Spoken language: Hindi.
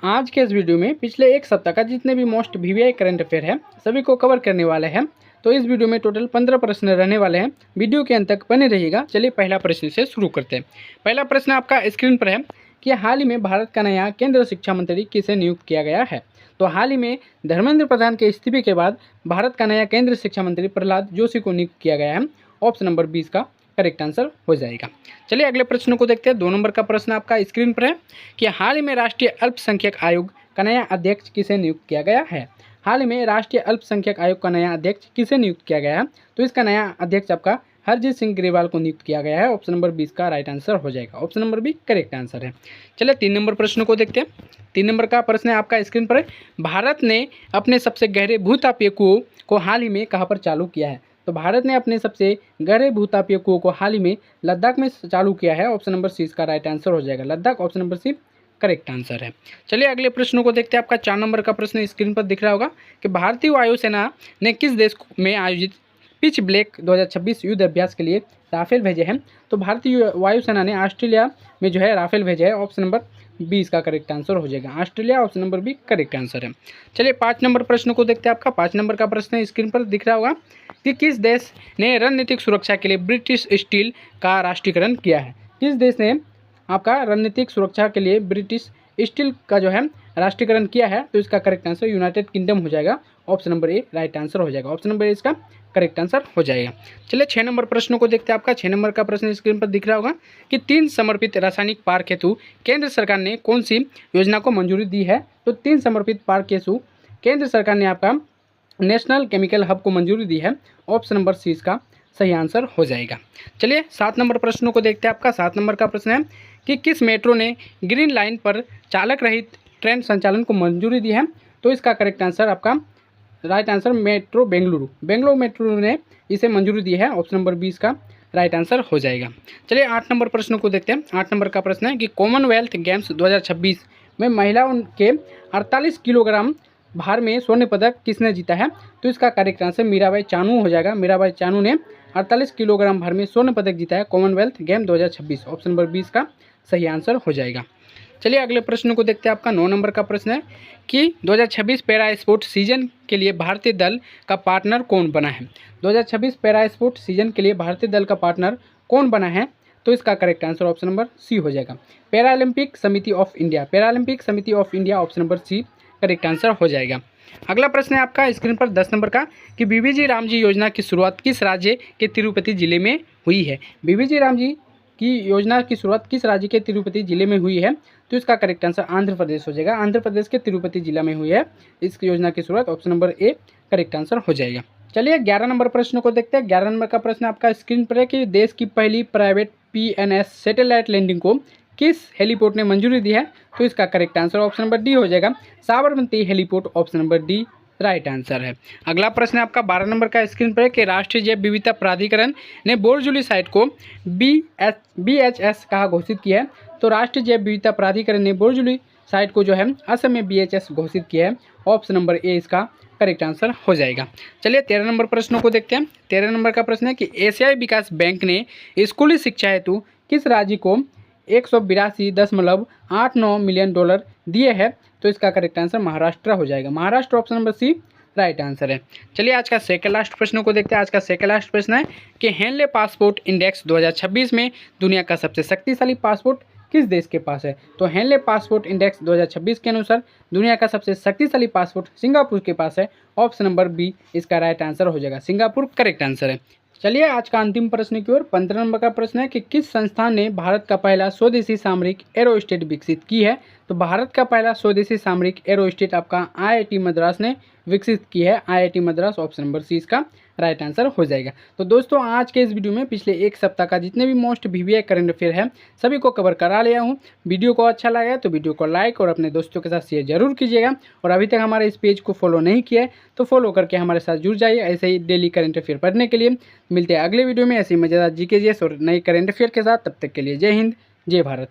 आज के इस वीडियो में पिछले एक सप्ताह का जितने भी मोस्ट वीवीआई करंट अफेयर है सभी को कवर करने वाले हैं। तो इस वीडियो में टोटल 15 प्रश्न रहने वाले हैं। वीडियो के अंत तक बने रहिएगा। चलिए पहला प्रश्न से शुरू करते हैं। पहला प्रश्न आपका स्क्रीन पर है कि हाल ही में भारत का नया केंद्रीय शिक्षा मंत्री किसे नियुक्त किया गया है। तो हाल ही में धर्मेंद्र प्रधान के इस्तीफे के बाद भारत का नया केंद्रीय शिक्षा मंत्री प्रहलाद जोशी को नियुक्त किया गया है। ऑप्शन नंबर 20 का करेक्ट आंसर हो जाएगा। चलिए अगले प्रश्न को देखते हैं। 2 नंबर का प्रश्न आपका स्क्रीन पर है कि हाल ही में राष्ट्रीय अल्पसंख्यक आयोग का नया अध्यक्ष किसे नियुक्त किया गया है। हाल ही में राष्ट्रीय अल्पसंख्यक आयोग का नया अध्यक्ष किसे नियुक्त किया गया है। तो इसका नया अध्यक्ष आपका हरजीत सिंह ग्रेवाल को नियुक्त किया गया है। ऑप्शन नंबर 20 का राइट आंसर हो जाएगा। Option number B correct answer है। चलिए 3 नंबर प्रश्न को देखते हैं। 3 नंबर का प्रश्न है आपका स्क्रीन पर है। भारत ने अपने सबसे गहरे भूतापीय कुओं को हाल ही में कहाँ पर चालू किया है। तो भारत ने अपने सबसे गहरे भूतापीय कुओं को हाल ही में लद्दाख में चालू किया है। ऑप्शन नंबर सी इसका राइट आंसर हो जाएगा। Ladakh option number C correct answer है। चलिए अगले प्रश्नों को देखते हैं। आपका 4 नंबर का प्रश्न स्क्रीन पर दिख रहा होगा कि भारतीय वायुसेना ने किस देश में आयोजित पिच ब्लैक 2026 युद्ध अभ्यास के लिए राफेल भेजे हैं। तो भारतीय वायुसेना ने ऑस्ट्रेलिया में जो है राफेल भेजे हैं। ऑप्शन नंबर 20 का करेक्ट आंसर हो जाएगा। Australia option number B correct answer है। चलिए 5 नंबर प्रश्न को देखते हैं। आपका 5 नंबर का प्रश्न स्क्रीन पर दिख रहा होगा कि किस देश ने रणनीतिक सुरक्षा के लिए ब्रिटिश स्टील का राष्ट्रीयकरण किया है। किस देश ने आपका रणनीतिक सुरक्षा के लिए ब्रिटिश स्टील का जो है राष्ट्रीयकरण किया है। तो इसका करेक्ट आंसर यूनाइटेड किंगडम हो जाएगा। Option number A right answer हो जाएगा। ऑप्शन नंबर ए इसका करेक्ट आंसर हो जाएगा। चलिए 6 नंबर प्रश्नों को देखते हैं। आपका 6 नंबर का प्रश्न स्क्रीन पर दिख रहा होगा कि 3 समर्पित रासायनिक पार्क हेतु केंद्र सरकार ने कौन सी योजना को मंजूरी दी है। तो 3 समर्पित पार्क हेतु केंद्र सरकार ने आपका नेशनल केमिकल हब को मंजूरी दी है। ऑप्शन नंबर सी इसका सही आंसर हो जाएगा। चलिए 7 नंबर प्रश्नों को देखते हैं। आपका 7 नंबर का प्रश्न है कि किस मेट्रो ने ग्रीन लाइन पर चालक रहित ट्रेन संचालन को मंजूरी दी है। तो इसका करेक्ट आंसर आपका right answer metro Bengaluru metro ने इसे मंजूरी दी है। ऑप्शन नंबर 20 का राइट आंसर हो जाएगा। चलिए 8 नंबर प्रश्नों को देखते हैं। 8 नंबर का प्रश्न है कि कॉमनवेल्थ गेम्स 2026 में महिलाओं के 48 किलोग्राम भार में स्वर्ण पदक किसने जीता है। तो इसका करेक्ट आंसर मीराबाई चानू हो जाएगा। मीराबाई चानू ने 48 किलोग्राम भार में स्वर्ण पदक जीता है कॉमनवेल्थ गेम 2026। ऑप्शन नंबर 20 का सही आंसर हो जाएगा। चलिए अगले प्रश्न को देखते हैं। आपका 9 नंबर का प्रश्न है कि 2026 पैरा स्पोर्ट्स सीजन के लिए भारतीय दल का पार्टनर कौन बना है। 2026 पैरा स्पोर्ट्स सीजन के लिए भारतीय दल का पार्टनर कौन बना है। तो इसका correct answer option number C हो जाएगा। पैरालंपिक समिति of India option number C correct answer हो जाएगा। अगला प्रश्न है आपका स्क्रीन पर 10 नंबर का कि बीबीजी रामजी योजना की शुरुआत किस राज्य के तिरुपति जिले में हुई है। बीबीजी रामजी की योजना की शुरुआत किस राज्य के तिरुपति जिले में हुई है। तो इसका करेक्ट आंसर आंध्र प्रदेश हो जाएगा। आंध्र प्रदेश के तिरुपति जिला में हुई है इस योजना की शुरुआत। Option number A correct answer हो जाएगा। चलिए 11 नंबर प्रश्न को देखते हैं। 11 नंबर का प्रश्न आपका स्क्रीन पर है कि देश की पहली प्राइवेट PNS सैटेलाइट लैंडिंग को किस हेलीपोर्ट ने मंजूरी दी है। तो इसका correct answer option number D हो जाएगा। Sabarmati heliport option number D right answer है। अगला प्रश्न आपका 12 नंबर का स्क्रीन पर है कि राष्ट्रीय जैव विविधता प्राधिकरण ने बोरजुली साइट को BHS कहा घोषित किया है। तो राष्ट्रीय जैव विविधता प्राधिकरण ने बोरजुली साइट को जो है असम में BHS घोषित किया है। ऑप्शन नंबर ए इसका करेक्ट आंसर हो जाएगा। चलिए 13 नंबर प्रश्नों को देखते हैं। 13 नंबर का प्रश्न है कि एशियाई विकास बैंक ने स्कूली शिक्षा हेतु किस राज्य को 182.89 मिलियन डॉलर दिए हैं। तो इसका करेक्ट आंसर महाराष्ट्र हो जाएगा। Maharashtra option number C right answer है। चलिए आज का सेकंड लास्ट प्रश्न को देखते हैं। आज का सेकंड लास्ट प्रश्न है कि हेनले पासपोर्ट इंडेक्स 2026 में दुनिया का सबसे शक्तिशाली पासपोर्ट किस देश के पास है। तो हेनले पासपोर्ट इंडेक्स 2026 के अनुसार दुनिया का सबसे शक्तिशाली पासपोर्ट सिंगापुर के पास है। ऑप्शन नंबर बी इसका राइट आंसर हो जाएगा। सिंगापुर करेक्ट आंसर है। चलिए आज का अंतिम प्रश्न की ओर 15 नंबर का प्रश्न है कि किस संस्थान ने भारत का पहला स्वदेशी सामरिक एरोस्टेट विकसित की है। तो भारत का पहला स्वदेशी सामरिक एरोस्टेट आपका IIT मद्रास ने विकसित की है। IIT Madras option number C इसका राइट आंसर हो जाएगा। तो दोस्तों आज के इस वीडियो में पिछले एक सप्ताह का जितने भी मोस्ट वीवीआई करंट अफेयर है सभी को कवर करा लिया हूँ। वीडियो को अच्छा लगा तो वीडियो को लाइक और अपने दोस्तों के साथ शेयर जरूर कीजिएगा। और अभी तक हमारे इस पेज को फॉलो नहीं किया है तो फॉलो करके हमारे साथ जुड़ जाइए ऐसे ही डेली करंट अफेयर पढ़ने के लिए। मिलते हैं अगले वीडियो में ऐसे ही मजेदार GK और नए करंट अफेयर के साथ। तब तक के लिए जय हिंद जय भारत।